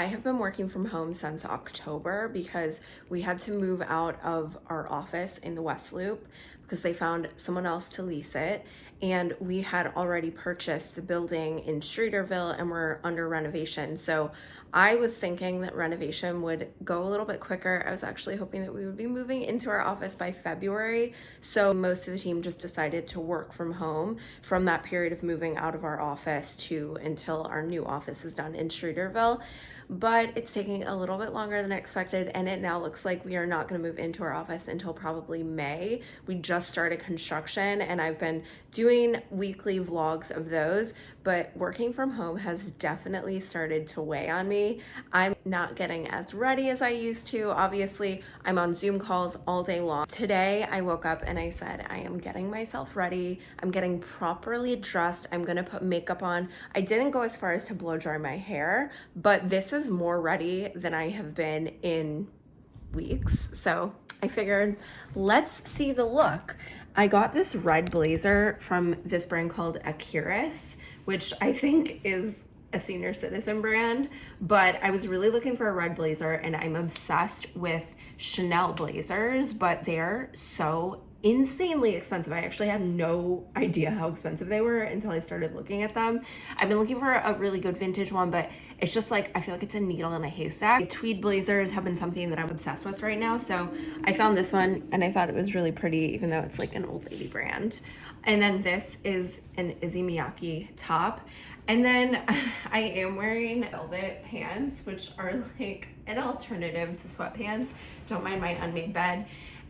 I have been working from home since October because we had to move out of our office in the West Loop because they found someone else to lease it. And we had already purchased the building in Streeterville and we're under renovation. So I was thinking that renovation would go a little bit quicker. I was actually hoping that we would be moving into our office by February. So most of the team just decided to work from home from that period of moving out of our office to until our new office is done in Streeterville. But it's taking a little bit longer than expected, and it now looks like we are not going to move into our office until probably May. We just started construction, and I've been doing weekly vlogs of those, but working from home has definitely started to weigh on me. I'm not getting as ready as I used to. Obviously, I'm on Zoom calls all day long. Today, I woke up and I said, I am getting myself ready. I'm getting properly dressed. I'm going to put makeup on. I didn't go as far as to blow dry my hair, but this is more ready than I have been in weeks. So I figured, let's see the look. I got this red blazer from this brand called Akiris, which I think is a senior citizen brand, but I was really looking for a red blazer, and I'm obsessed with Chanel blazers, but they're so insanely expensive. I actually had no idea how expensive they were until I started looking at them. I've been looking for a really good vintage one, but it's just like, I feel like it's a needle in a haystack. Tweed blazers have been something that I'm obsessed with right now. So I found this one and I thought it was really pretty, even though it's like an old lady brand. And then this is an Issey Miyake top. And then I am wearing velvet pants, which are like an alternative to sweatpants. Don't mind my unmade bed.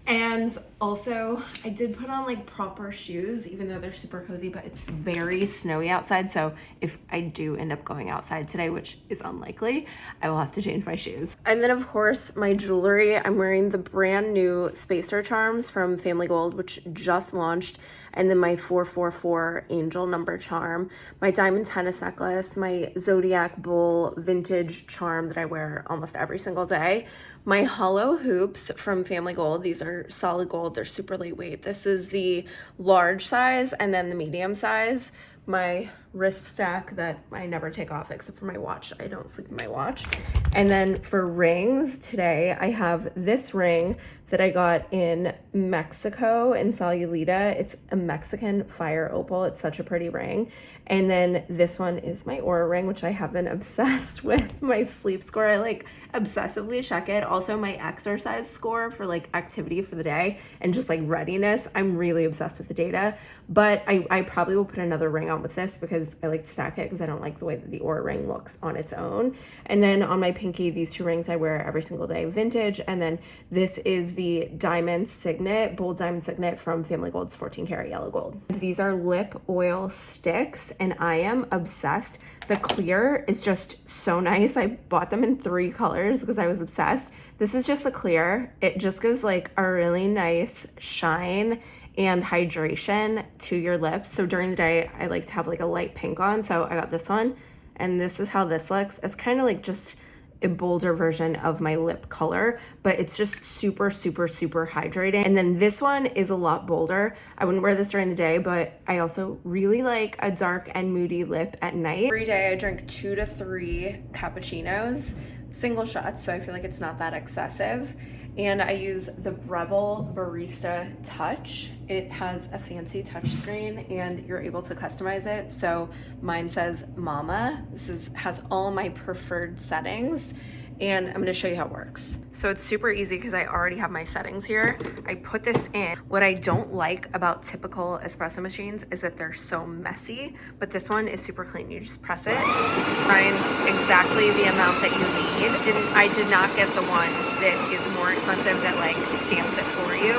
And also, I did put on like proper shoes, even though they're super cozy, but it's very snowy outside. So if I do end up going outside today, which is unlikely, I will have to change my shoes. And then of course, my jewelry, I'm wearing the brand new Spacer charms from Family Gold, which just launched. And then my 444 angel number charm, my diamond tennis necklace, my Zodiac bull vintage charm that I wear almost every single day, my hollow hoops from Family Gold. These are solid gold. They're super lightweight. This is the large size and then the medium size. My wrist stack that I never take off except for my watch. I don't sleep in my watch. And then for rings today, I have this ring that I got in Mexico in Sayulita. It's a Mexican fire opal. It's such a pretty ring. And then this one is my Aura ring, which I have been obsessed with. My sleep score, I like obsessively check it. Also my exercise score for like activity for the day and just like readiness. I'm really obsessed with the data, but I probably will put another ring on with this because I like to stack it because I don't like the way that the Aura ring looks on its own. And then on my pinky, these two rings I wear every single day, vintage. And then this is the diamond signet, bold diamond signet from Family Gold's 14 karat yellow gold. These are lip oil sticks and I am obsessed. The clear is just so nice. I bought them in 3 colors because I was obsessed. This is just the clear. It just gives like a really nice shine and hydration to your lips. So during the day, I like to have like a light pink on. So I got this one and this is how this looks. It's kind of like just a bolder version of my lip color, but it's just super, super, super hydrating. And then this one is a lot bolder. I wouldn't wear this during the day, but I also really like a dark and moody lip at night. Every day I drink 2 to 3 cappuccinos, single shots, so I feel like it's not that excessive. And I use the Breville Barista Touch. It has a fancy touch screen and you're able to customize it. So mine says Mama. This has all my preferred settings and I'm gonna show you how it works. So it's super easy because I already have my settings here. I put this in. What I don't like about typical espresso machines is that they're so messy, but this one is super clean. You just press it, finds exactly the amount that you need. I did not get the one that is more expensive that like stamps it for you,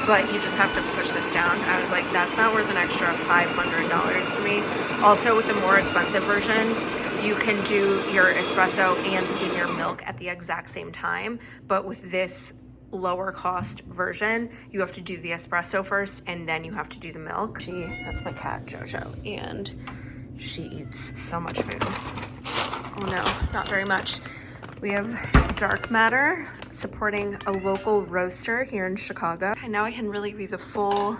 but you just have to push this down. I was like, that's not worth an extra $500 to me. Also with the more expensive version, you can do your espresso and steam your milk at the exact same time. But with this lower cost version, you have to do the espresso first and then you have to do the milk. That's my cat, Jojo, and she eats so much food. Oh no, not very much. We have Dark Matter supporting a local roaster here in Chicago. And now I can really view the full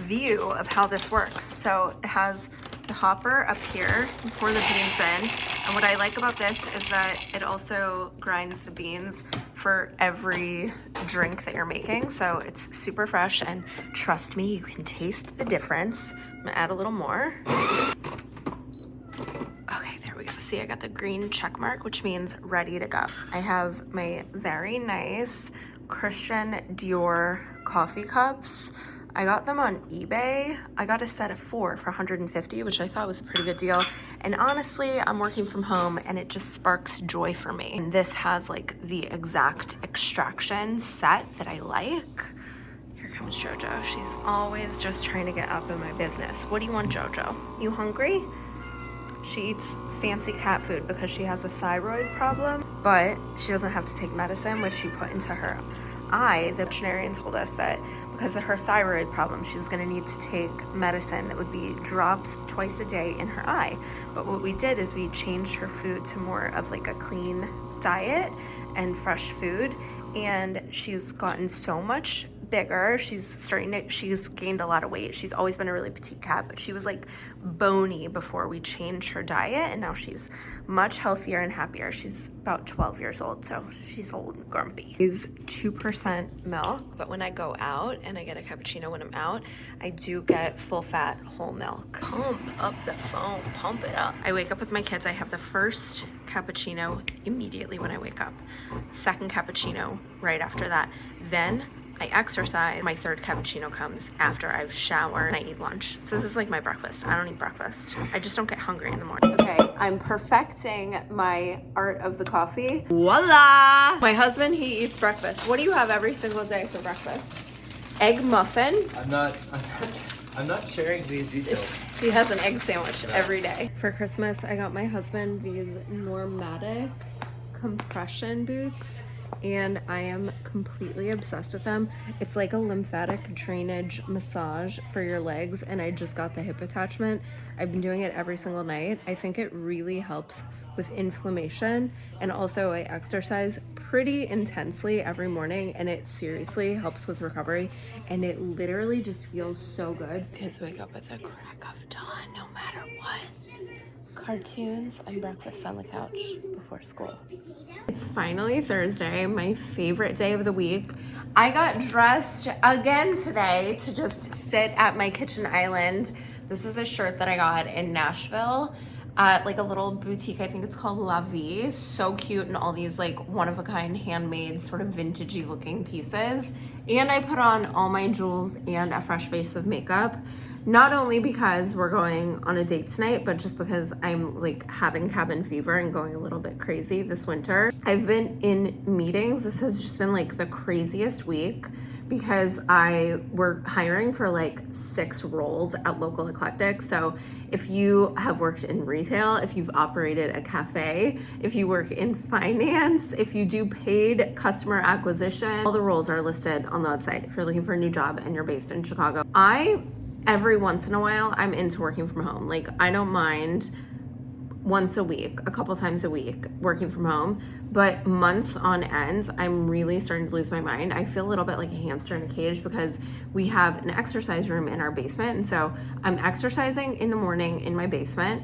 view of how this works. So it has the hopper up here. You pour the beans in. And what I like about this is that it also grinds the beans for every drink that you're making. So it's super fresh, and trust me, you can taste the difference. I'm gonna add a little more. Okay, there we go. See, I got the green check mark, which means ready to go. I have my very nice Christian Dior coffee cups. I got them on eBay. I got a set of 4 for $150, which I thought was a pretty good deal. And honestly, I'm working from home and it just sparks joy for me. And this has like the exact extraction set that I like. Here comes Jojo. She's always just trying to get up in my business. What do you want, Jojo? You hungry? She eats fancy cat food because she has a thyroid problem, but she doesn't have to take medicine, which she put into her eye. The veterinarian told us that because of her thyroid problem, she was going to need to take medicine that would be drops twice a day in her eye. But what we did is we changed her food to more of like a clean diet and fresh food, and she's gotten so much bigger. She's gained a lot of weight. She's always been a really petite cat, but she was like bony before we changed her diet, and now she's much healthier and happier. She's about 12 years old, so she's old and grumpy. She's 2% milk, but when I go out and I get a cappuccino when I'm out, I do get full fat whole milk. Pump up the foam, pump it up. I wake up with my kids. I have the first cappuccino immediately when I wake up. Second cappuccino right after that. Then I exercise. My third cappuccino comes after I've showered and I eat lunch. So this is like my breakfast. I don't eat breakfast. I just don't get hungry in the morning. Okay, I'm perfecting my art of the coffee. Voila! My husband, he eats breakfast. What do you have every single day for breakfast? Egg muffin. I'm not sharing these details. He has an egg sandwich every day. For Christmas, I got my husband these Normatic compression boots, and I am completely obsessed with them. It's like a lymphatic drainage massage for your legs, and I just got the hip attachment. I've been doing it every single night. I think it really helps with inflammation, and also I exercise pretty intensely every morning, and it seriously helps with recovery, and it literally just feels so good. Kids wake up at the crack of dawn no matter what. Cartoons and breakfast on the couch before school. It's finally Thursday, my favorite day of the week. I got dressed again today to just sit at my kitchen island. This is a shirt that I got in Nashville, like a little boutique. I think it's called La Vie. So cute, and all these like one-of-a-kind handmade sort of vintagey looking pieces. And I put on all my jewels and a fresh face of makeup. Not only because we're going on a date tonight, but just because I'm like having cabin fever and going a little bit crazy this winter. I've been in meetings. This has just been like the craziest week because we're hiring for like 6 roles at Local Eclectic. So if you have worked in retail, if you've operated a cafe, if you work in finance, if you do paid customer acquisition, all the roles are listed on the website if you're looking for a new job and you're based in Chicago. Every once in a while, I'm into working from home. Like, I don't mind once a week, a couple times a week working from home, but months on end, I'm really starting to lose my mind. I feel a little bit like a hamster in a cage because we have an exercise room in our basement. And so I'm exercising in the morning in my basement.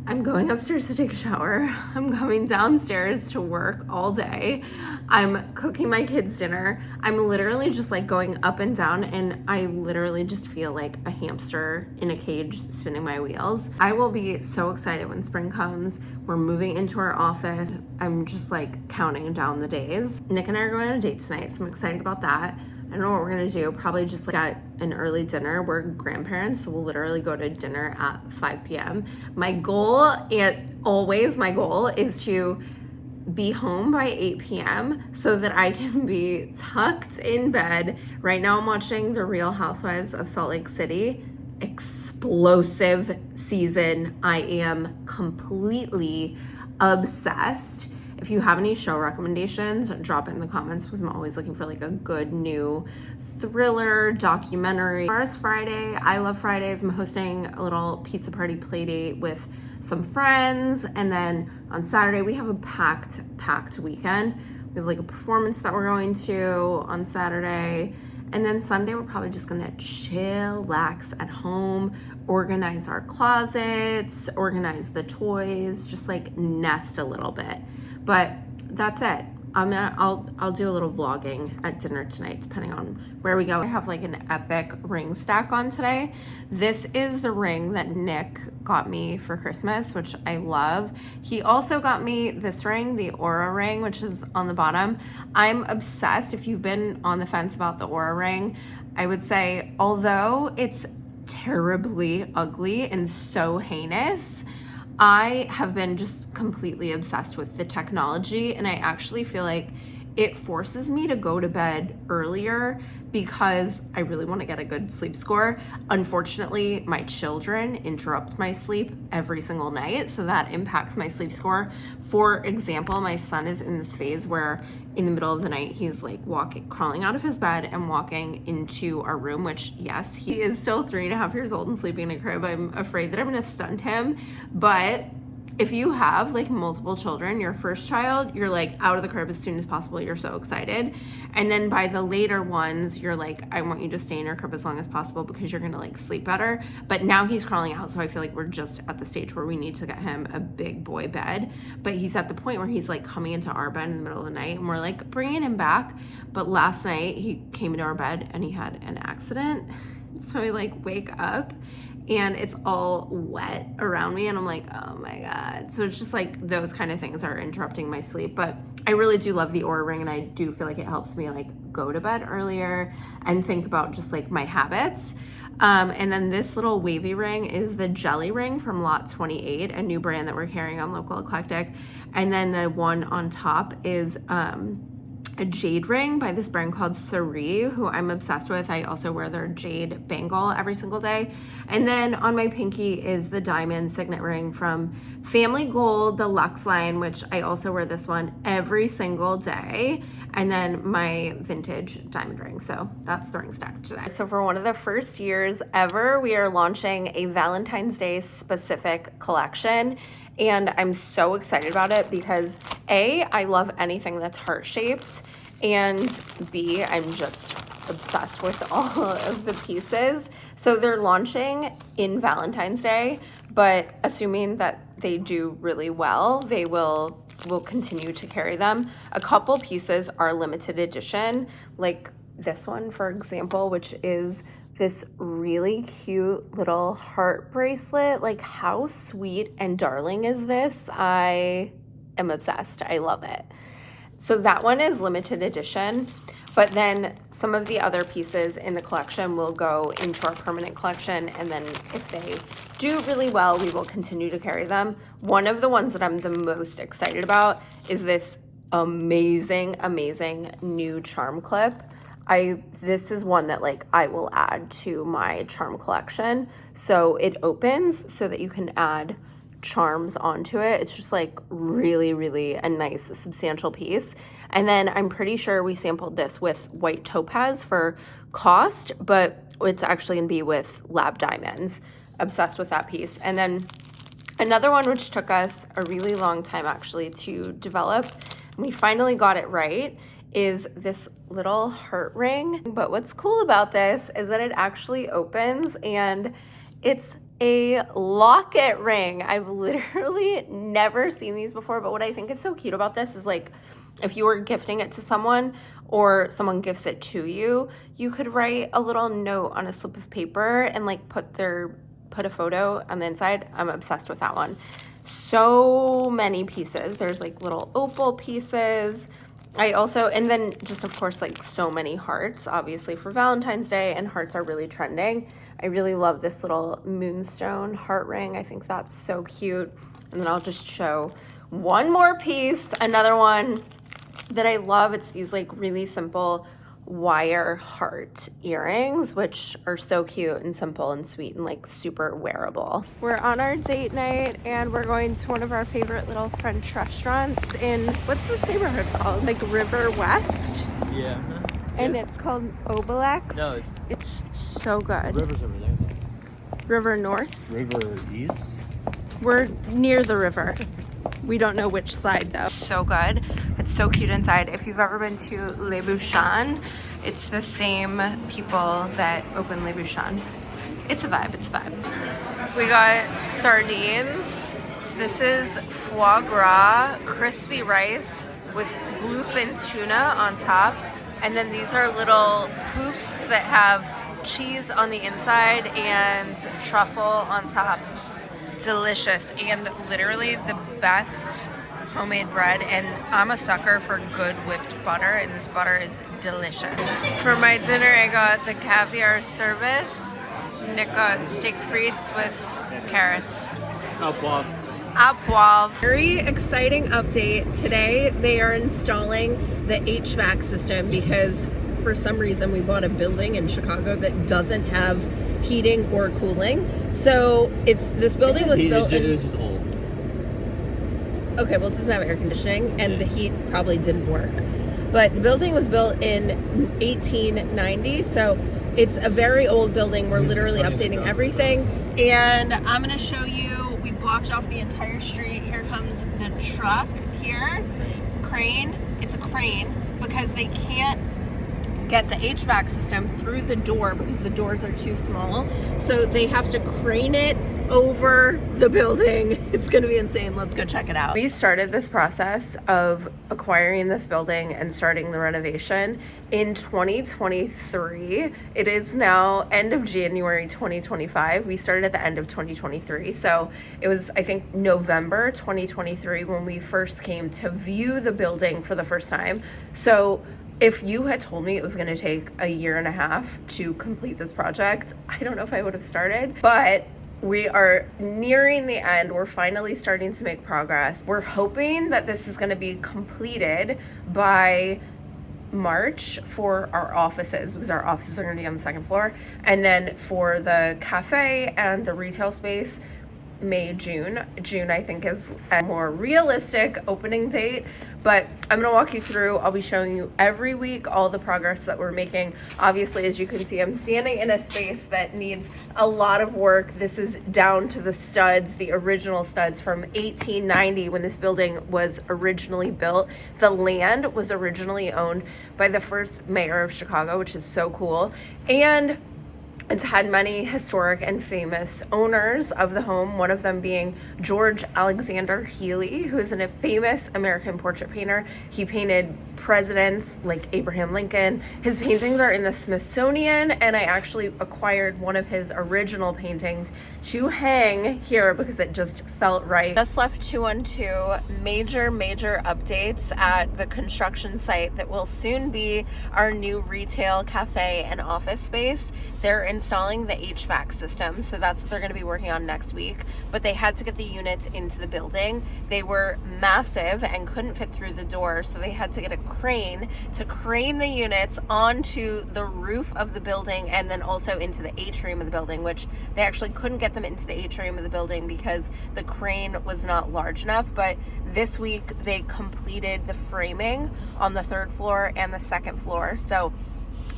I'm going upstairs to take a shower. I'm coming downstairs to work all day. I'm cooking my kids dinner. I'm literally just like going up and down, and I literally just feel like a hamster in a cage spinning my wheels. I will be so excited when spring comes. We're moving into our office. I'm just like counting down the days. Nick and I are going on a date tonight, so I'm excited about that. I don't know what we're gonna do. Probably just like at an early dinner. We're grandparents, so we'll literally go to dinner at 5 p.m. My goal is to be home by 8 p.m. so that I can be tucked in bed. Right now I'm watching The Real Housewives of Salt Lake City. Explosive season. I am completely obsessed. If you have any show recommendations, drop it in the comments because I'm always looking for like a good new thriller documentary. As far as Friday, I love Fridays. I'm hosting a little pizza party play date with some friends. And then on Saturday, we have a packed weekend. We have like a performance that we're going to on Saturday. And then Sunday, we're probably just gonna chillax at home, organize our closets, organize the toys, just like nest a little bit. But that's it. I'll do a little vlogging at dinner tonight, depending on where we go. I have like an epic ring stack on today. This is the ring that Nick got me for Christmas, which I love. He also got me this ring, the Aura ring, which is on the bottom. I'm obsessed. If you've been on the fence about the Aura ring, I would say, although it's terribly ugly and so heinous, I have been just completely obsessed with the technology, and I actually feel like it forces me to go to bed earlier because I really want to get a good sleep score. Unfortunately, my children interrupt my sleep every single night, so that impacts my sleep score. For example, my son is in this phase where in the middle of the night, he's like crawling out of his bed and walking into our room, which yes, he is still 3.5 years old and sleeping in a crib. I'm afraid that I'm gonna stunt him, but if you have like multiple children, your first child, you're like out of the crib as soon as possible. You're so excited. And then by the later ones, you're like, I want you to stay in your crib as long as possible because you're gonna like sleep better. But now he's crawling out. So I feel like we're just at the stage where we need to get him a big boy bed. But he's at the point where he's like coming into our bed in the middle of the night and we're like bringing him back. But last night he came into our bed and he had an accident. So I like wake up and it's all wet around me and I'm like, oh my God. So it's just like those kind of things are interrupting my sleep. But I really do love the Aura ring, and I do feel like it helps me like go to bed earlier and think about just like my habits. And then this little wavy ring is the Jelly ring from Lot 28, a new brand that we're carrying on Local Eclectic. And then the one on top is a jade ring by this brand called Cerie, who I'm obsessed with. I also wear their jade bangle every single day. And then on my pinky is the diamond signet ring from Family Gold, the Luxe line, which I also wear this one every single day. And then my vintage diamond ring. So that's the ring stack today. So for one of the first years ever, we are launching a Valentine's Day specific collection. And I'm so excited about it because A, I love anything that's heart-shaped, and B, I'm just obsessed with all of the pieces. So they're launching in Valentine's Day, but assuming that they do really well, we'll continue to carry them. A couple pieces are limited edition, like this one, for example, which is this really cute little heart bracelet. Like, how sweet and darling is this? I am obsessed. I love it. So that one is limited edition, but then some of the other pieces in the collection will go into our permanent collection, and then if they do really well, we will continue to carry them. One of the ones that I'm the most excited about is this amazing new charm clip. This is one that like I will add to my charm collection. So it opens so that you can add charms onto it. It's just like really a nice substantial piece. And then I'm pretty sure we sampled this with white topaz for cost, but it's actually gonna be with lab diamonds. Obsessed with that piece. And then another one which took us a really long time actually to develop, and we finally got it right, is this little heart ring. But what's cool about this is that it actually opens and it's a locket ring. I've literally never seen these before, but what I think is so cute about this is like if you were gifting it to someone or someone gifts it to you, you could write a little note on a slip of paper and like put a photo on the inside. I'm obsessed with that one. So many pieces. There's like little opal pieces. And then just of course like so many hearts, obviously for Valentine's Day, and hearts are really trending. I really love this little moonstone heart ring. I think that's so cute. And then I'll just show one more piece, another one that I love. It's these like really simple wire heart earrings, which are so cute and simple and sweet and like super wearable. We're on our date night and we're going to one of our favorite little French restaurants in, what's this neighborhood called? Like River West? Yeah. And it's called Obelix. No, it's so good. River's over there. River North? River East? We're near the river. We don't know which side though. So good. It's so cute inside. If you've ever been to Le Bouchon, it's the same people that open Le Bouchon. It's a vibe, it's a vibe. We got sardines. This is foie gras, crispy rice with bluefin tuna on top. And then these are little poofs that have cheese on the inside and truffle on top. Delicious, and literally the best homemade bread, and I'm a sucker for good whipped butter, and this butter is delicious. For my dinner, I got the caviar service. Nick got steak frites with carrots. Au poivre. Au poivre. Very exciting update. Today they are installing the HVAC system because for some reason we bought a building in Chicago that doesn't have heating or cooling. So this building was built in... It was just old. Okay, well, it doesn't have air conditioning, and the heat probably didn't work. But the building was built in 1890, so it's a very old building. We're literally updating everything. And I'm gonna show you, we blocked off the entire street. Here comes the truck here. Crane. It's a crane because they can't get the HVAC system through the door because the doors are too small. So they have to crane it over the building. It's gonna be insane. Let's go check it out. We started this process of acquiring this building and starting the renovation in 2023. It is now end of January 2025. We started at the end of 2023. So it was, I think, November 2023 when we first came to view the building for the first time. So if you had told me it was going to take a year and a half to complete this project, I don't know if I would have started, but we are nearing the end. We're finally starting to make progress. We're hoping that this is going to be completed by March for our offices, because our offices are going to be on the second floor. And then for the cafe and the retail space, May, June. June, I think, is a more realistic opening date, but I'm gonna walk you through. I'll be showing you every week all the progress that we're making. Obviously, as you can see, I'm standing in a space that needs a lot of work. This is down to the studs, the original studs from 1890 when this building was originally built. The land was originally owned by the first mayor of Chicago, which is so cool. And it's had many historic and famous owners of the home, one of them being George Alexander Healy, who is a famous American portrait painter. He painted presidents like Abraham Lincoln. His paintings are in the Smithsonian, and I actually acquired one of his original paintings to hang here because it just felt right. Just left 212. Major updates at the construction site that will soon be our new retail cafe and office space. They're installing the HVAC system, so that's what they're going to be working on next week. But they had to get the units into the building. They were massive and couldn't fit through the door, so they had to get a crane to crane the units onto the roof of the building and then also into the atrium of the building, which they actually couldn't get them into the atrium of the building because the crane was not large enough. But this week they completed the framing on the third floor and the second floor. So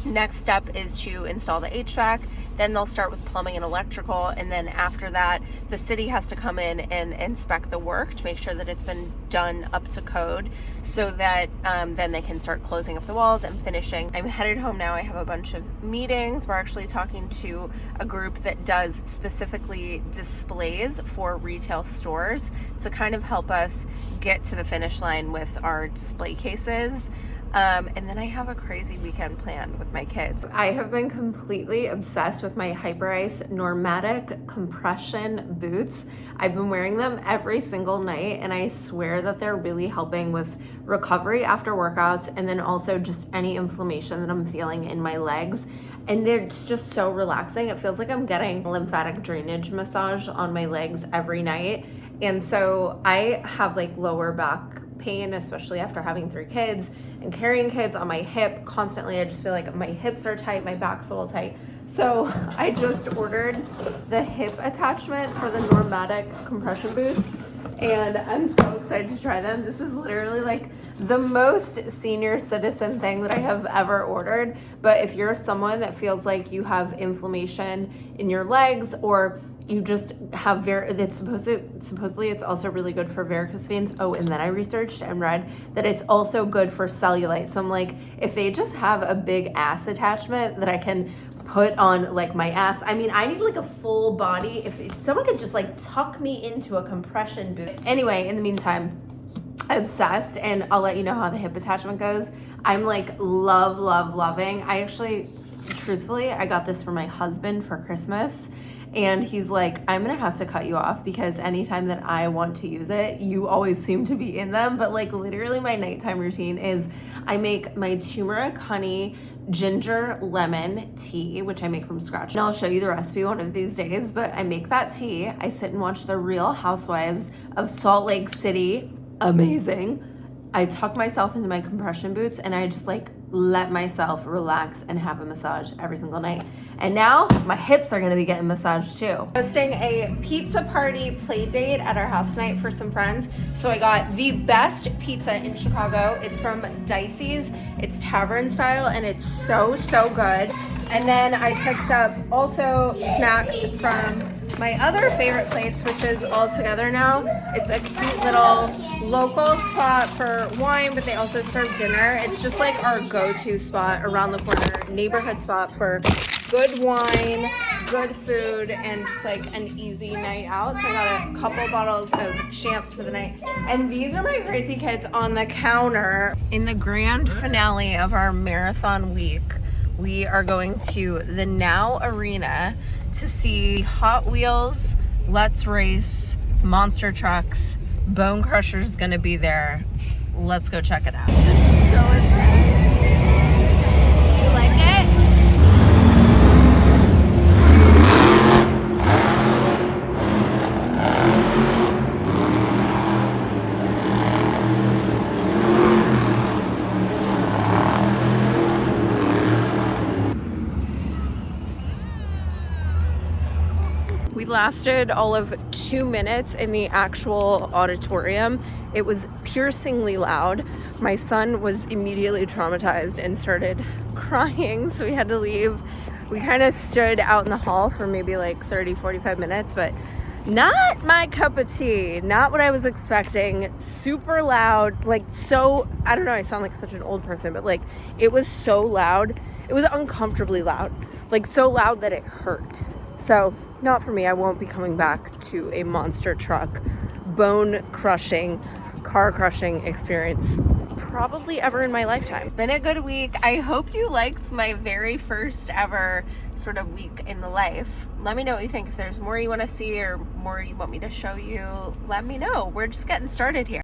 next step is to install the HVAC. Then they'll start with plumbing and electrical, and then after that the city has to come in and inspect the work to make sure that it's been done up to code, so that then they can start closing up the walls and finishing. I'm headed home now. I have a bunch of meetings. We're actually talking to a group that does specifically displays for retail stores to kind of help us get to the finish line with our display cases. And then I have a crazy weekend planned with my kids. I have been completely obsessed with my Hyperice Normatic compression boots. I've been wearing them every single night, and I swear that they're really helping with recovery after workouts, and then also just any inflammation that I'm feeling in my legs. And they're just so relaxing. It feels like I'm getting lymphatic drainage massage on my legs every night. And so I have like lower back pain, especially after having 3 kids and carrying kids on my hip constantly. I just feel like my hips are tight, my back's a little tight. So I just ordered the hip attachment for the Normatic compression boots, and I'm so excited to try them. This is literally like the most senior citizen thing that I have ever ordered. But if you're someone that feels like you have inflammation in your legs, or you just have it's supposedly it's also really good for varicose veins. Oh, and then I researched and read that it's also good for cellulite. So I'm like, if they just have a big ass attachment that I can put on like my ass, I mean, I need like a full body. If someone could just like tuck me into a compression boot. Anyway, in the meantime, I'm obsessed, and I'll let you know how the hip attachment goes. I'm like loving. I actually, truthfully, I got this for my husband for Christmas. And he's like, I'm gonna have to cut you off because anytime that I want to use it, you always seem to be in them. But like literally my nighttime routine is I make my turmeric, honey, ginger, lemon tea, which I make from scratch. And I'll show you the recipe one of these days, but I make that tea. I sit and watch The Real Housewives of Salt Lake City. Amazing. I tuck myself into my compression boots and I just like let myself relax and have a massage every single night. And now my hips are gonna be getting massaged too. Hosting a pizza party play date at our house tonight for some friends. So I got the best pizza in Chicago. It's from Dicey's. It's tavern style and it's so good. And then I picked up also snacks from my other favorite place, which is All Together Now. It's a cute little local spot for wine, but they also serve dinner. It's just like our go-to spot around the corner, neighborhood spot for good wine, good food, and just like an easy night out. So I got a couple bottles of champs for the night. And these are my crazy kids on the counter. In the grand finale of our marathon week, we are going to the Now Arena to see Hot Wheels, Let's Race, Monster Trucks. Bone Crusher's gonna be there. Let's go check it out. This is so intense. You like it? We lasted all of 2 minutes in the actual auditorium. It was piercingly loud. My son was immediately traumatized and started crying, so we had to leave. We kind of stood out in the hall for maybe like 30-45 minutes, but not my cup of tea. Not what I was expecting. Super loud, like so, I don't know, I sound like such an old person, but like it was so loud. It was uncomfortably loud, like so loud that it hurt. So not for me. I won't be coming back to a monster truck, bone crushing, car crushing experience probably ever in my lifetime. It's been a good week. I hope you liked my very first ever sort of week in the life. Let me know what you think. If there's more you want to see or more you want me to show you, let me know. We're just getting started here.